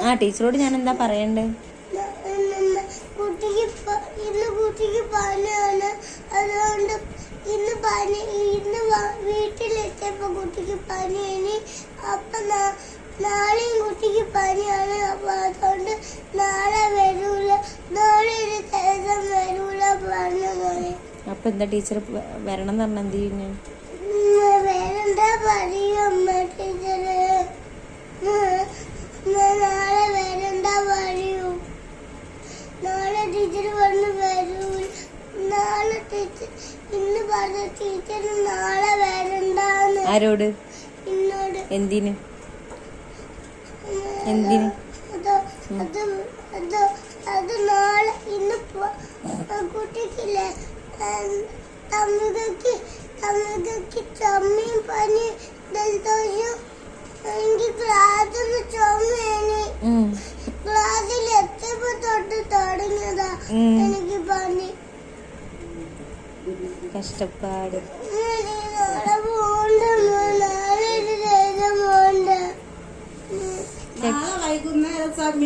ആ ടീച്ചറോട് ഞാൻ എന്താ പറയണ്ടേ? കുട്ടിക്ക് പനിയാണ്, അതുകൊണ്ട് ഇന്ന് വീട്ടിലെത്തിയപ്പോ കുട്ടിക്ക് പനിയാണ്. അപ്പൊ നാളെയും കുട്ടിക്ക് പനിയാണ്. അപ്പൊ അതുകൊണ്ട് നാളെ വരൂല, നാളെ ഒരു ദിവസം വരൂല പറഞ്ഞു. അപ്പൊ എന്താ ടീച്ചർ വരണം എന്ന് പറഞ്ഞ എന്ത് ചെയ്യുന്നു? വേറെന്താ പറയും അമ്മ ടീച്ചറ്, നാളെ വേറെന്താ പറയൂ. നാളെ ടീച്ചർ പറഞ്ഞു വരൂ. നാളെ ടീച്ചർ ഇന്ന് പറഞ്ഞ ടീച്ചർ നാളെ വരണ്ടാന്ന്. ആരോട്? എന്നോട്. എന്തിന്? എന്തിന്? അത് നാളെ ഇന്ന് കുട്ടിക്കില്ലേ തമിഴക്ക് ചമ്മയും പനി ജലദോഷം. എനിക്ക് ക്ലാസ്സിന് ചുമയാണ്. ക്ലാസ്സിൽ എത്തിയപ്പോ തൊട്ട് തുടങ്ങിയതാ എനിക്ക് പനി. കഷ്ടപ്പാട്.